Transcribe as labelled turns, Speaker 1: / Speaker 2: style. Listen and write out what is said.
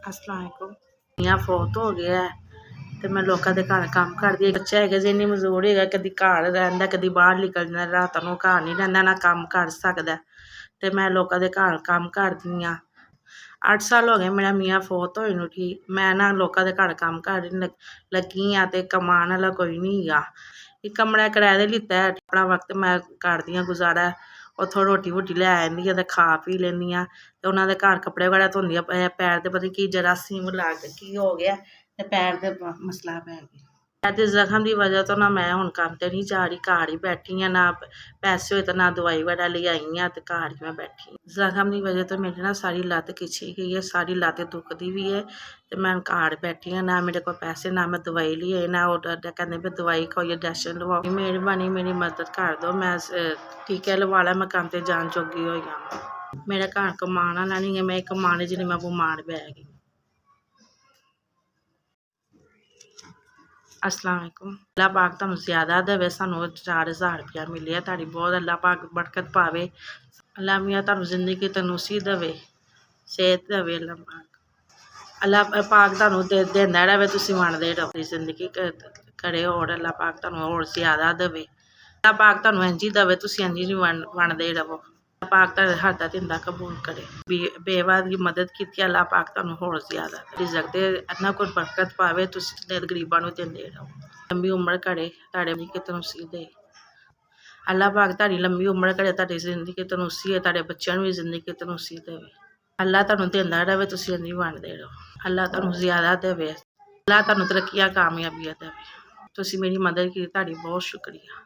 Speaker 1: अस्सलामुअलैकुम। मियाँ फौत हो गया है ਤੇ ਮੈਂ ਲੋਕਾਂ ਦੇ ਘਰ ਕੰਮ ਕਰਦੀ। ਬੱਚਾ ਹੈਗਾ ਜੀ, ਇੰਨੀ ਮਜ਼ਦੂਰ ਹੈਗਾ, ਕਦੀ ਘਰ ਰਹਿੰਦਾ ਕਦੀ ਬਾਹਰ ਨਿਕਲ ਜਾਂਦਾ, ਰਾਤ ਨੂੰ ਘਰ ਨਹੀਂ ਰਹਿੰਦਾ, ਨਾ ਕੰਮ ਕਰ ਸਕਦਾ ਤੇ ਮੈਂ ਲੋਕਾਂ ਦੇ ਘਰ ਕੰਮ ਕਰਦੀ ਹਾਂ। 8 ਸਾਲ ਹੋ ਗਏ ਮੇਰਾ ਮੀਆਂ ਫੌਤ ਹੋਏ ਨੂੰ। ਠੀਕ, ਮੈਂ ਨਾ ਲੋਕਾਂ ਦੇ ਘਰ ਕੰਮ ਕਰ ਲੱਗੀ ਹਾਂ ਤੇ ਕਮਾਉਣ ਵਾਲਾ ਕੋਈ ਨਹੀਂ ਹੈਗਾ। ਇੱਕ ਕਮਰਾ ਕਿਰਾਏ ਤੇ ਲਿੱਤਾ ਹੈ, ਆਪਣਾ ਵਕਤ ਮੈਂ ਕਰਦੀ ਹਾਂ ਗੁਜ਼ਾਰਾ। ਉੱਥੋਂ ਰੋਟੀ ਵੋਟੀ ਲੈ ਆਉਂਦੀ ਹਾਂ ਤੇ ਖਾ ਪੀ ਲੈਂਦੀ ਹਾਂ ਤੇ ਉਹਨਾਂ ਦੇ ਘਰ ਕੱਪੜੇ ਵਗੈਰਾ ਧੋਂਦੀ ਹਾਂ। ਪੈਰ ਤੇ ਪਤਾ ਕੀ ਜਰਾਸੀਮ ਲੱਗ ਕੇ ਕੀ ਹੋ ਗਿਆ ਤੇ ਪੈਰ ਤੇ ਮਸਲਾ ਪੈ ਗਿਆ। ਤੇ ਜ਼ਖਮ ਦੀ ਵਜ੍ਹਾ ਤੋਂ ਨਾ ਮੈਂ ਹੁਣ ਕੰਮ ਤੇ ਨਹੀਂ ਜਾ ਰਹੀ, ਘਰ ਹੀ ਬੈਠੀ ਹਾਂ। ਨਾ ਪੈਸੇ ਹੋਏ ਤਾਂ ਨਾ ਦਵਾਈ ਵਗੈਰਾ ਲਿਆਈ ਹਾਂ ਤੇ ਘਰ ਹੀ ਮੈਂ ਬੈਠੀ। ਜ਼ਖਮ ਦੀ ਵਜ੍ਹਾ ਤੋਂ ਮੇਰੀ ਨਾ ਸਾਰੀ ਲੱਤ ਖਿੱਚੀ ਗਈ ਹੈ, ਸਾਰੀ ਲੱਤ ਦੁਖਦੀ ਵੀ ਹੈ ਤੇ ਮੈਂ ਘਰ ਬੈਠੀ ਹਾਂ। ਨਾ ਮੇਰੇ ਕੋਲ ਪੈਸੇ, ਨਾ ਮੈਂ ਦਵਾਈ ਲਈ, ਨਾ ਉਹ ਕਹਿੰਦੇ ਵੀ ਦਵਾਈ ਖਾਓ, ਇੰਜੈਕਸ਼ਨ ਲਵਾਓ। ਮਿਹਰਬਾਨੀ ਮੇਰੀ ਮਦਦ ਕਰ ਦਿਓ, ਮੈਂ ਟੀਕੇ ਲਵਾ ਲਾ, ਮੈਂ ਕੰਮ ਤੇ ਜਾਣ ਜੋਗੀ ਹੋ ਜਾਵਾਂ। ਮੇਰਾ ਘਰ ਕਮਾਉਣ ਵਾਲਾ ਨਹੀਂ ਹੈ, ਮੈਂ ਕਮਾਉਣੇ ਜਿਹੜੀ ਮੈਂ ਬਿਮਾਰ ਪੈ ਗਈ। अस्सलाम वालेकुम। अल्लाह पाक ਤੁਹਾਨੂੰ ਜ਼ਿਆਦਾ ਦੇਵੇ, ਸਾਨੂੰ 4000 ਰੁਪਇਆ ਮਿਲਿਆ, ਤੁਹਾਡੀ ਬਹੁਤ ਅੱਲਾਹ ਪਾਕ ਬਰਕਤ ਪਾਵੇ। ਅੱਲਾਹ ਮੀਆਂ ਤੁਹਾਨੂੰ ਜ਼ਿੰਦਗੀ ਤੰਦਰੁਸਤੀ ਦੇਵੇ, ਸਿਹਤ ਦੇਵੇ। ਅੱਲਾਹ ਪਾਕ ਤੁਹਾਨੂੰ ਦਿੰਦਾ ਰਹੇ, ਤੁਸੀਂ ਵੰਡਦੇ ਰਹੋ, ਜ਼ਿੰਦਗੀ ਕਰੇ ਹੋਰ ਅੱਲਾਹ ਪਾਕ ਤੁਹਾਨੂੰ ਹੋਰ ਜ਼ਿਆਦਾ ਦੇਵੇ। ਅੱਲਾਹ ਪਾਕ ਤੁਹਾਨੂੰ ਇੰਝ ਹੀ ਦੇਵੇ, ਤੁਸੀਂ ਇੰਝ ਹੀ ਵੰਡਦੇ ਰਹੋ। ਅੱਲਾਹ ਪਾਕ ਤੁਹਾਡੇ ਹੱਥ ਦਾ ਦਿੰਦਾ ਕਬੂਲ ਕਰੇ। ਬੇਵਾ ਦੀ ਮਦਦ ਕੀਤੀ, ਅੱਲਾਹ ਪਾਕ ਤੁਹਾਨੂੰ ਹੋਰ ਜ਼ਿਆਦਾ ਰਿਜ਼ਕ ਦੇ ਇੰਨਾ ਕੋਈ ਬਰਕਤ ਪਾਵੇ, ਤੁਸੀਂ ਗਰੀਬਾਂ ਨੂੰ ਦਿੰਦੇ ਰਹੋ। ਲੰਬੀ ਉਮਰ ਕਰੇ, ਤੁਹਾਡੇ ਵੀ ਤੰਦਰੁਸਤੀ ਦੇ। ਅੱਲਾਹ ਪਾਕ ਤੁਹਾਡੀ ਲੰਬੀ ਉਮਰ ਕਰੇ, ਤੁਹਾਡੀ ਜ਼ਿੰਦਗੀ ਤੰਦਰੁਸਤੀ ਹੈ, ਤੁਹਾਡੇ ਬੱਚਿਆਂ ਨੂੰ ਵੀ ਜ਼ਿੰਦਗੀ ਤੰਦਰੁਸਤੀ ਦੇਵੇ। ਅੱਲਾਹ ਤੁਹਾਨੂੰ ਦਿੰਦਾ ਰਹੇ, ਤੁਸੀਂ ਇੰਝ ਵੰਡਦੇ ਰਹੋ। ਅੱਲਾਹ ਤੁਹਾਨੂੰ ਜ਼ਿਆਦਾ ਦੇਵੇ, ਅੱਲਾਹ ਤੁਹਾਨੂੰ ਤਰੱਕੀਆਂ ਕਾਮਯਾਬੀਆਂ ਦੇਵੇ। ਤੁਸੀਂ ਮੇਰੀ ਮਦਦ ਕੀਤੀ, ਤੁਹਾਡੀ ਬਹੁਤ ਸ਼ੁਕਰੀਆ।